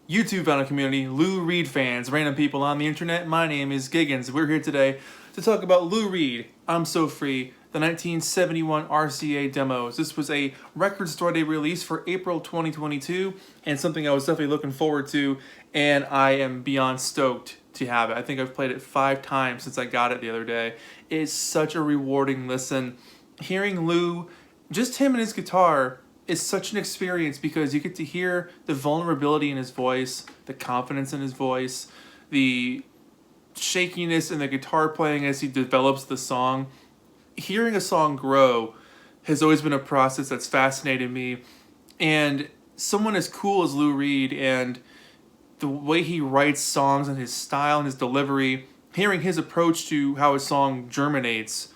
YouTube founder community, Lou Reed fans, random people on the internet. My name is Giggens. We're here today to talk about Lou Reed, I'm So Free, the 1971 RCA demos. This was a record store day release for April 2022 and something I was definitely looking forward to, and I am beyond stoked to have it. I think I've played it 5 times since I got it the other day. It's such a rewarding listen. Hearing Lou, just him and his guitar, is such an experience because you get to hear the vulnerability in his voice, the confidence in his voice, the shakiness in the guitar playing as he develops the song. Hearing a song grow has always been a process that's fascinated me. And someone as cool as Lou Reed and the way he writes songs and his style and his delivery, hearing his approach to how a song germinates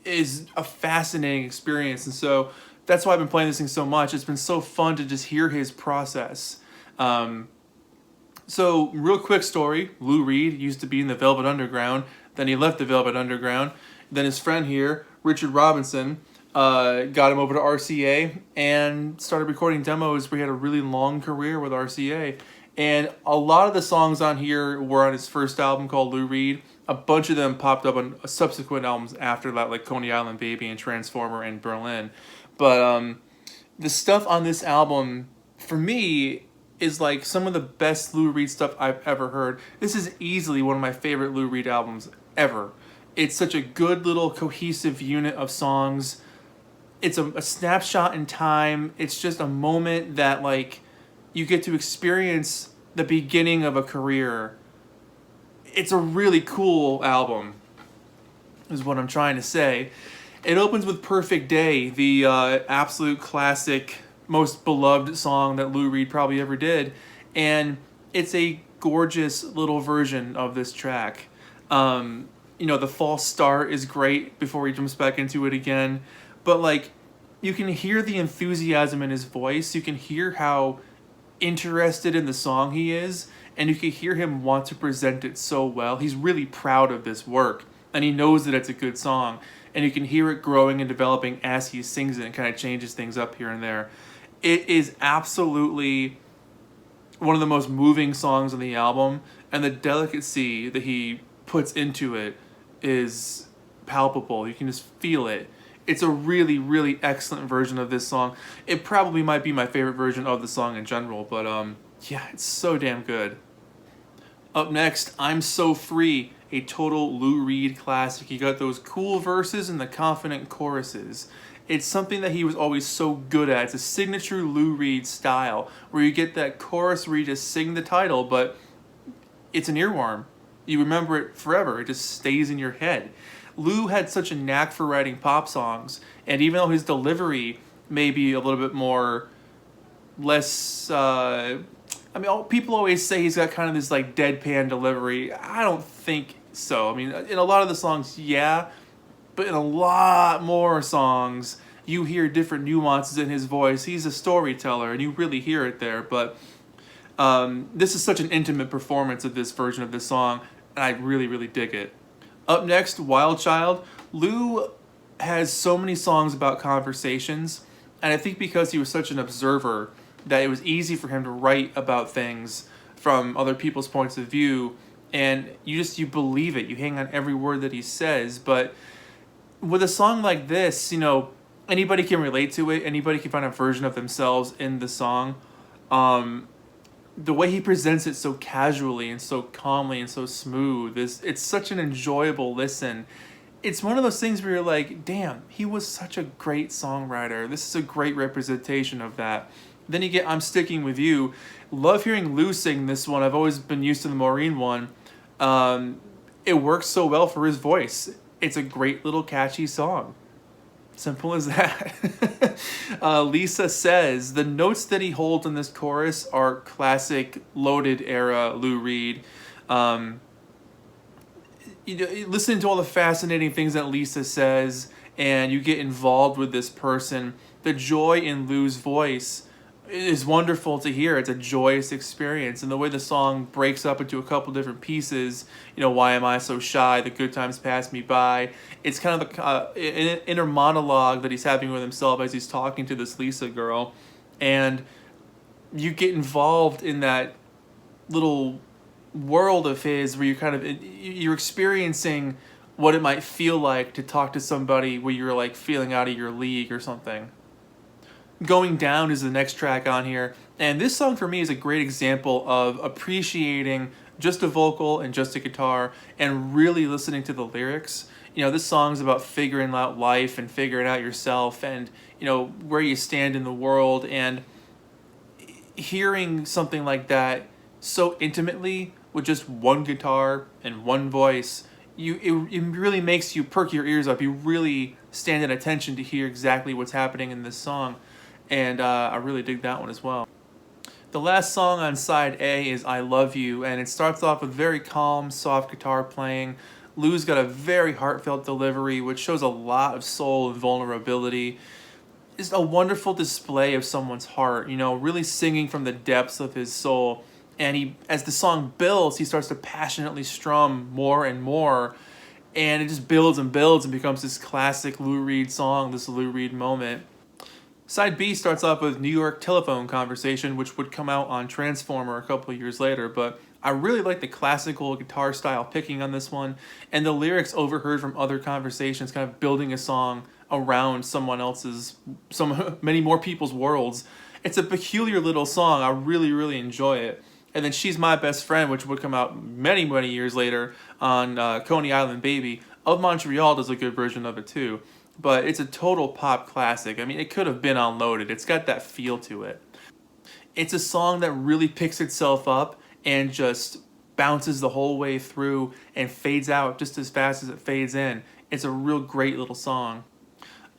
is a fascinating experience. And so that's why I've been playing this thing so much. It's been so fun to just hear his process. So real quick story, Lou Reed used to be in the Velvet Underground, then he left the Velvet Underground, then his friend here, Richard Robinson, got him over to RCA and started recording demos where he had a really long career with RCA. And a lot of the songs on here were on his first album called Lou Reed. A bunch of them popped up on subsequent albums after that, like Coney Island Baby and Transformer and Berlin. But the stuff on this album, for me, is like some of the best Lou Reed stuff I've ever heard. This is easily one of my favorite Lou Reed albums ever. It's such a good little cohesive unit of songs. It's a snapshot in time. It's just a moment that like you get to experience the beginning of a career. It's a really cool album, is what I'm trying to say. It opens with Perfect Day, the absolute classic, most beloved song that Lou Reed probably ever did. And it's a gorgeous little version of this track. The false start is great before he jumps back into it again. But like, you can hear the enthusiasm in his voice. You can hear how interested in the song he is. And you can hear him want to present it so well. He's really proud of this work. And he knows that it's a good song. And you can hear it growing and developing as he sings it and kind of changes things up here and there. It is absolutely one of the most moving songs on the album, and the delicacy that he puts into it is palpable. You can just feel it. It's a really, really excellent version of this song. It probably might be my favorite version of the song in general, but yeah, it's so damn good. Up next, I'm So Free, a total Lou Reed classic. You got those cool verses and the confident choruses. It's something that he was always so good at. It's a signature Lou Reed style, where you get that chorus where you just sing the title, but it's an earworm. You remember it forever. It just stays in your head. Lou had such a knack for writing pop songs, and even though his delivery may be a little bit more, less, people always say he's got kind of this like deadpan delivery. I don't think so. I mean, in a lot of the songs, yeah, but in a lot more songs, you hear different nuances in his voice. He's a storyteller, and you really hear it there. But this is such an intimate performance of this version of this song, and I really, really dig it. Up next, Wild Child. Lou has so many songs about conversations, and I think because he was such an observer, that it was easy for him to write about things from other people's points of view, and you believe it. You hang on every word that he says. But with a song like this, anybody can relate to it. Anybody can find a version of themselves in the song. The way he presents it so casually and so calmly and so smooth, it's such an enjoyable listen. It's one of those things where you're like, damn, he was such a great songwriter. This is a great representation of that. Then you get I'm Sticking With You. Love hearing Lou sing this one. I've always been used to the Maureen one. It works so well for his voice. It's a great little catchy song. Simple as that. Lisa Says, the notes that he holds in this chorus are classic loaded era Lou Reed. Listen to all the fascinating things that Lisa says, and you get involved with this person. The joy in Lou's voice is wonderful to hear. It's a joyous experience, and the way the song breaks up into a couple different pieces, Why Am I So Shy, The Good Times Pass Me By, it's kind of an inner monologue that he's having with himself as he's talking to this Lisa girl, and you get involved in that little world of his where you're experiencing what it might feel like to talk to somebody where you're like feeling out of your league or something. Going Down is the next track on here, and this song for me is a great example of appreciating just a vocal and just a guitar and really listening to the lyrics. This song's about figuring out life and figuring out yourself and, where you stand in the world, and hearing something like that so intimately with just one guitar and one voice, it really makes you perk your ears up. You really stand at attention to hear exactly what's happening in this song, and I really dig that one as well. The last song on side A is I Love You, and it starts off with very calm, soft guitar playing. Lou's got a very heartfelt delivery, which shows a lot of soul and vulnerability. It's a wonderful display of someone's heart, really singing from the depths of his soul. And as the song builds, he starts to passionately strum more and more, and it just builds and builds and becomes this classic Lou Reed song, this Lou Reed moment. Side B starts off with New York Telephone Conversation, which would come out on Transformer a couple of years later, but I really like the classical guitar style picking on this one, and the lyrics overheard from other conversations kind of building a song around many more people's worlds. It's a peculiar little song. I really, really enjoy it. And then She's My Best Friend, which would come out many, many years later on Coney Island Baby. Of Montreal does a good version of it too. But it's a total pop classic. I mean, it could have been unloaded. It's got that feel to it. It's a song that really picks itself up and just bounces the whole way through and fades out just as fast as it fades in. It's a real great little song.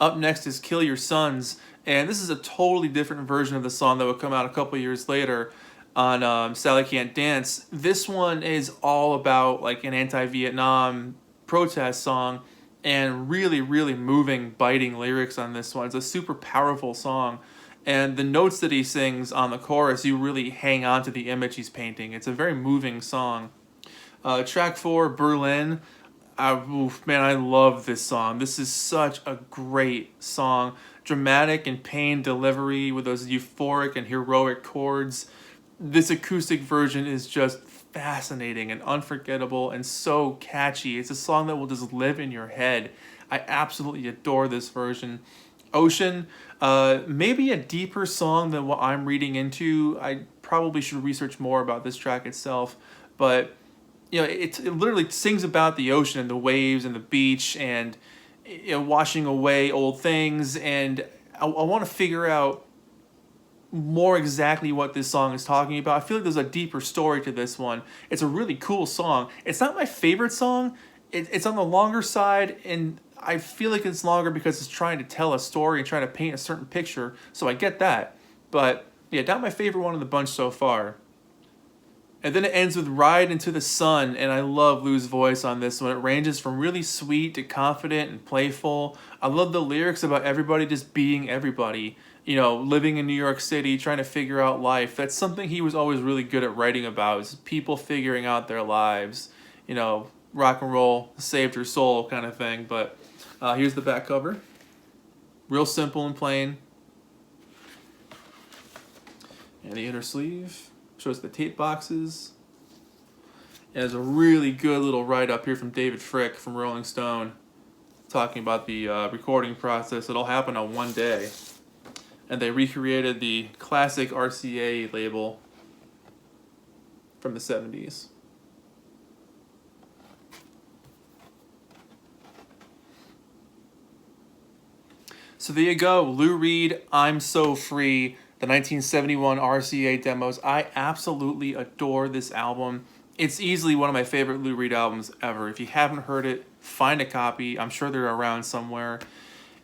Up next is Kill Your Sons, and this is a totally different version of the song that would come out a couple years later on Sally Can't Dance. This one is all about like an anti-Vietnam protest song, and really, really moving, biting lyrics on this one. It's a super powerful song, and the notes that he sings on the chorus, you really hang on to the image he's painting. It's a very moving song. Track 4, Berlin. Man, I love this song. This is such a great song. Dramatic and pained delivery with those euphoric and heroic chords. This acoustic version is just fascinating and unforgettable and so catchy. It's a song that will just live in your head. I absolutely adore this version. Ocean, maybe a deeper song than what I'm reading into. I probably should research more about this track itself, but it literally sings about the ocean and the waves and the beach and washing away old things, and I want to figure out more exactly what this song is talking about. I feel like there's a deeper story to this one. It's a really cool song. It's not my favorite song. It's on the longer side, and I feel like it's longer because it's trying to tell a story and trying to paint a certain picture, so I get that. But yeah, not my favorite one of the bunch so far. And then it ends with Ride Into the Sun, and I love Lou's voice on this one. It ranges from really sweet to confident and playful. I love the lyrics about everybody just being everybody. Living in New York City, trying to figure out life. That's something he was always really good at writing about, is people figuring out their lives. Rock and roll saved her soul kind of thing. But here's the back cover. Real simple and plain. And the inner sleeve shows the tape boxes. And there's a really good little write-up here from David Frick from Rolling Stone talking about the recording process. It all happened on one day. And they recreated the classic RCA label from the 70s. So there you go, Lou Reed, I'm So Free, the 1971 RCA demos. I absolutely adore this album. It's easily one of my favorite Lou Reed albums ever. If you haven't heard it, find a copy. I'm sure they're around somewhere.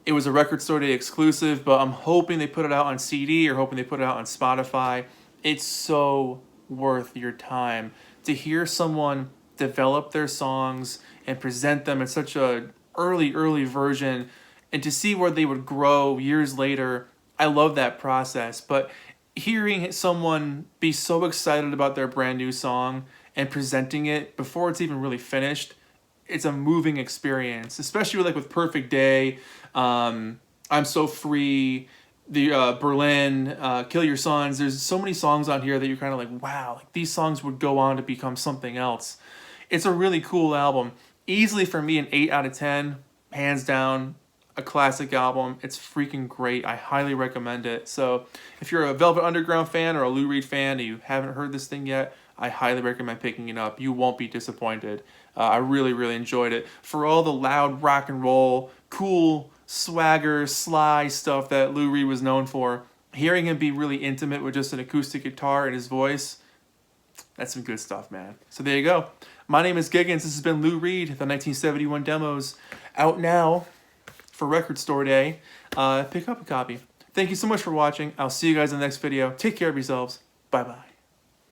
It was a Record Store Day exclusive, but I'm hoping they put it out on CD or hoping they put it out on Spotify. It's so worth your time to hear someone develop their songs and present them in such a early version, and to see where they would grow years later. I love that process, but hearing someone be so excited about their brand new song and presenting it before it's even really finished, it's a moving experience, especially with Perfect Day, I'm So Free, the Berlin, Kill Your Sons. There's so many songs on here that you're kind of like, wow, like these songs would go on to become something else. It's a really cool album. Easily for me an 8 out of 10, hands down, a classic album. It's freaking great. I highly recommend it. So if you're a Velvet Underground fan or a Lou Reed fan and you haven't heard this thing yet, I highly recommend picking it up. You won't be disappointed. I really, really enjoyed it. For all the loud rock and roll, cool, swagger, sly stuff that Lou Reed was known for, hearing him be really intimate with just an acoustic guitar and his voice, that's some good stuff, man. So there you go. My name is Giggens. This has been Lou Reed, the 1971 demos, out now for Record Store Day. Pick up a copy. Thank you so much for watching. I'll see you guys in the next video. Take care of yourselves. Bye-bye.